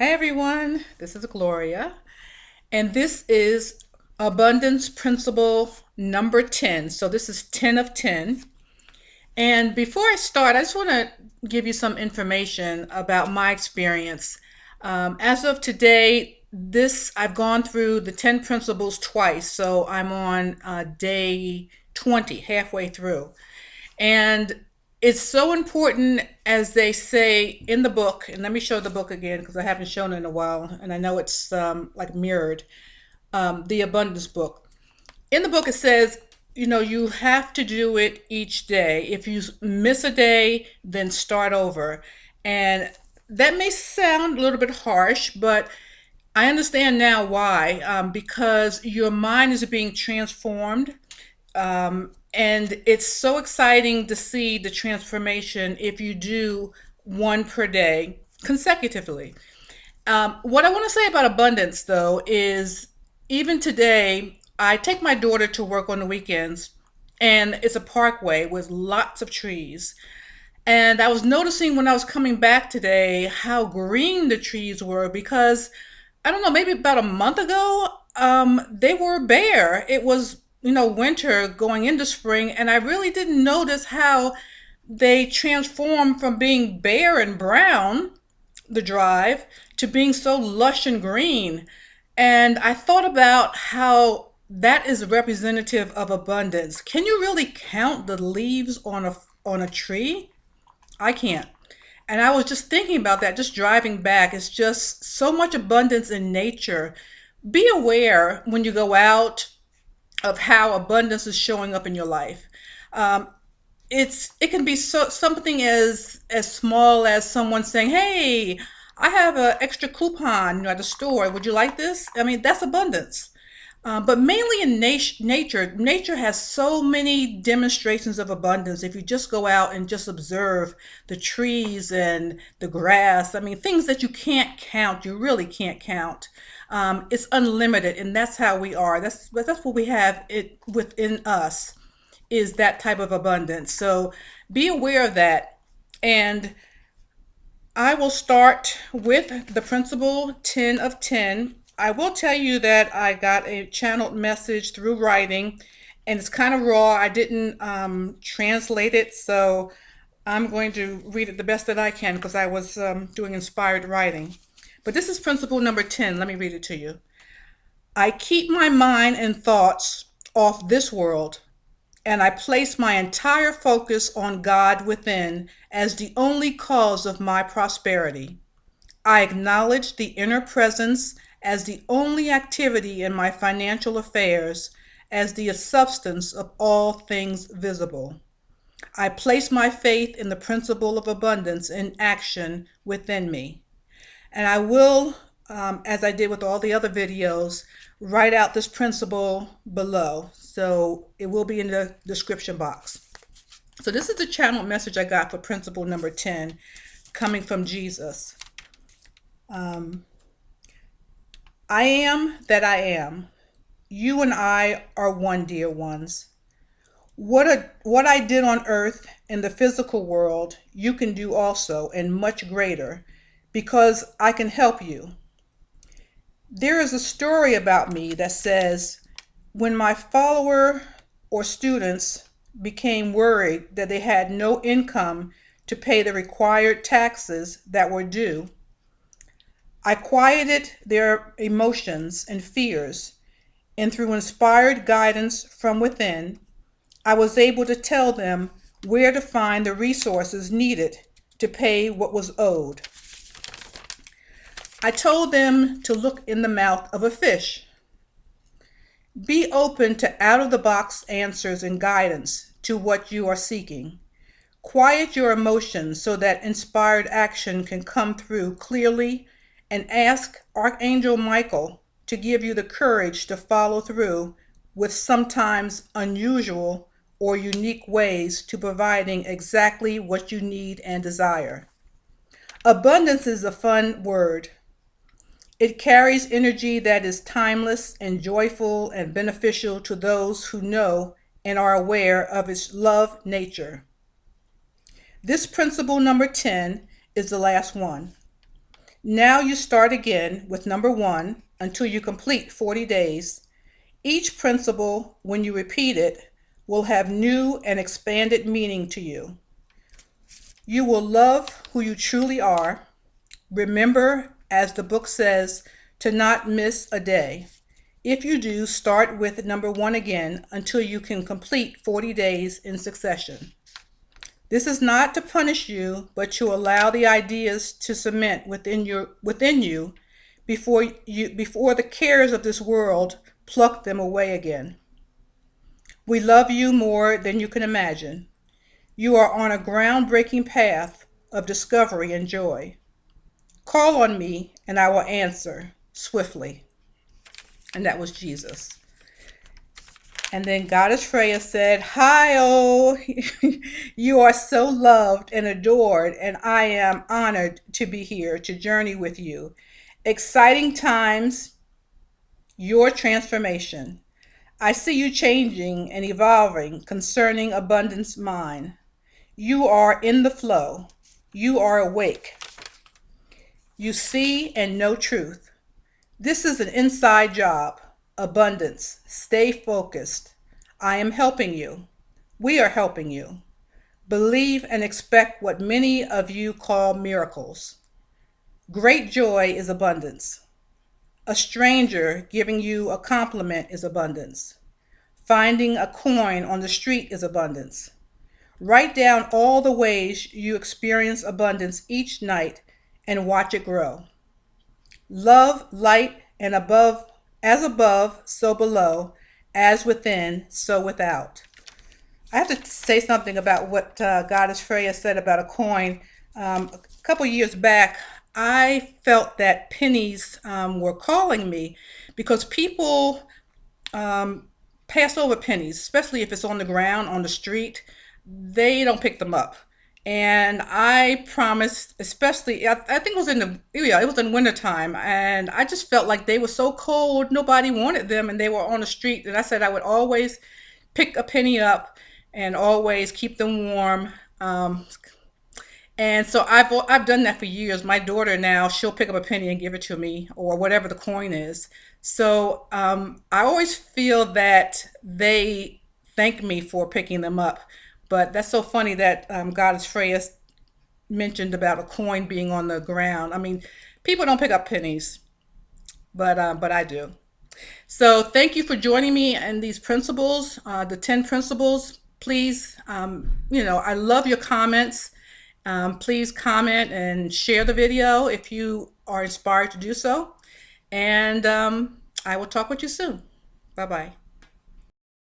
Hey everyone, this is Gloria, and this is Abundance Principle number 10. So this is 10 of 10. And before I start, I just want to give you some information about my experience. As of today, this I've gone through the 10 principles twice, so I'm on day 20, halfway through. And it's so important, as they say in the book, and let me show the book again because I haven't shown it in a while, and I know it's like mirrored, the abundance book. In the book, it says, you have to do it each day. If you miss a day, then start over. And that may sound a little bit harsh, but I understand now why. Because your mind is being transformed, and it's so exciting to see the transformation if you do one per day consecutively. What I want to say about abundance, though, is even today, I take my daughter to work on the weekends, and it's a parkway with lots of trees. And I was noticing when I was coming back today how green the trees were because I don't know, maybe about a month ago, they were bare. It was, winter going into spring, and I really didn't notice how they transformed from being bare and brown, the drive, to being so lush and green. And I thought about how that is representative of abundance. Can you really count the leaves on a tree? I can't. And I was just thinking about that, just driving back. It's just so much abundance in nature. Be aware when you go out of how abundance is showing up in your life. Um, it can be something as small as someone saying, "Hey, I have an extra coupon, at the store. Would you like this?" I mean, that's abundance. But mainly in nature has so many demonstrations of abundance. If you just go out and just observe the trees and the grass, I mean, things that you can't count, you really can't count. It's unlimited, and that's how we are. That's what we have it within us, is that type of abundance. So be aware of that. And I will start with the principle 10 of 10. I will tell you that I got a channeled message through writing, and it's kind of raw. I didn't translate it, so I'm going to read it the best that I can because I was doing inspired writing. But this is principle number 10. Let me read it to you. I keep my mind and thoughts off this world, and I place my entire focus on God within as the only cause of my prosperity. I acknowledge the inner presence as the only activity in my financial affairs, as the substance of all things visible. I place my faith in the principle of abundance in action within me. And I will, as I did with all the other videos, write out this principle below. So it will be in the description box. So this is the channel message I got for principle number 10, coming from Jesus. I am that I am. You and I are one, dear ones. What I did on earth in the physical world, you can do also, and much greater, because I can help you. There is a story about me that says when my follower or students became worried that they had no income to pay the required taxes that were due, I quieted their emotions and fears, and through inspired guidance from within, I was able to tell them where to find the resources needed to pay what was owed. I told them to look in the mouth of a fish. Be open to out-of-the-box answers and guidance to what you are seeking. Quiet your emotions so that inspired action can come through clearly, and ask Archangel Michael to give you the courage to follow through with sometimes unusual or unique ways to providing exactly what you need and desire. Abundance is a fun word. It carries energy that is timeless and joyful and beneficial to those who know and are aware of its love nature. This principle number 10 is the last one. Now you start again with number 1 until you complete 40 days. Each principle, when you repeat it, will have new and expanded meaning to you. You will love who you truly are. Remember, as the book says, to not miss a day. If you do, start with number 1 again until you can complete 40 days in succession. This is not to punish you, but to allow the ideas to cement within you before the cares of this world pluck them away again. We love you more than you can imagine. You are on a groundbreaking path of discovery and joy. Call on me and I will answer swiftly. And that was Jesus. And then Goddess Freya said, "Hi, oh, you are so loved and adored, and I am honored to be here to journey with you. Exciting times, your transformation. I see you changing and evolving concerning abundance mind. You are in the flow. You are awake. You see and know truth. This is an inside job. Abundance. Stay focused. I am helping you. We are helping you. Believe and expect what many of you call miracles. Great joy is abundance. A stranger giving you a compliment is abundance. Finding a coin on the street is abundance. Write down all the ways you experience abundance each night and watch it grow. Love, light, and above, so below, as within, so without. I have to say something about what Goddess Freya said about a coin. A couple years back, I felt that pennies were calling me because people pass over pennies, especially if it's on the ground, on the street. They don't pick them up. And I promised, especially, I think it was it was in wintertime, and I just felt like they were so cold, nobody wanted them, and they were on the street. And I said I would always pick a penny up and always keep them warm. And so I've done that for years. My daughter now, she'll pick up a penny and give it to me, or whatever the coin is. So I always feel that they thank me for picking them up. But that's so funny that Goddess Freya mentioned about a coin being on the ground. I mean, people don't pick up pennies, but I do. So thank you for joining me in these principles, the 10 principles. Please, I love your comments. Please comment and share the video if you are inspired to do so. And I will talk with you soon. Bye-bye.